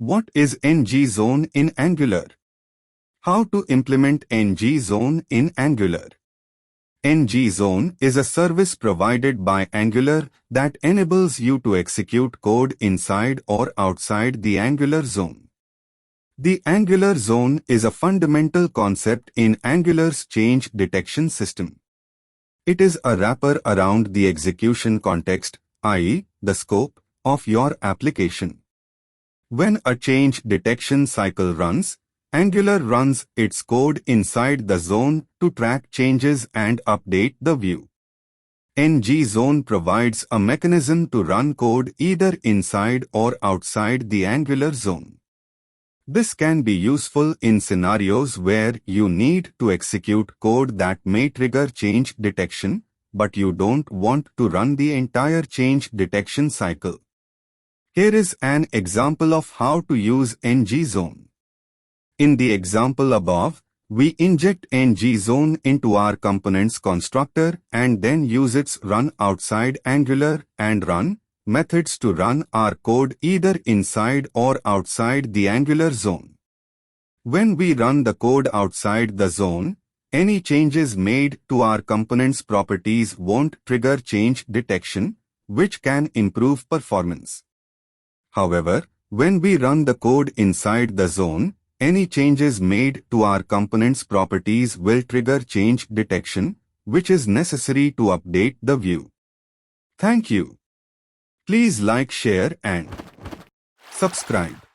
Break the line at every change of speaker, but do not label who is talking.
What is ngZone in Angular? How to implement ngZone in Angular? ngZone is a service provided by Angular that enables you to execute code inside or outside the Angular zone. The Angular zone is a fundamental concept in Angular's change detection system. It is a wrapper around the execution context, i.e., the scope, of your application. When a change detection cycle runs, Angular runs its code inside the zone to track changes and update the view. ngZone provides a mechanism to run code either inside or outside the Angular zone. This can be useful in scenarios where you need to execute code that may trigger change detection, but you don't want to run the entire change detection cycle. Here is an example of how to use ngZone. In the example above, we inject ngZone into our components constructor and then use its runOutsideAngular and run methods to run our code either inside or outside the Angular zone. When we run the code outside the zone, any changes made to our components properties won't trigger change detection, which can improve performance. However, when we run the code inside the zone, any changes made to our components properties will trigger change detection, which is necessary to update the view. Thank you. Please like, share and subscribe.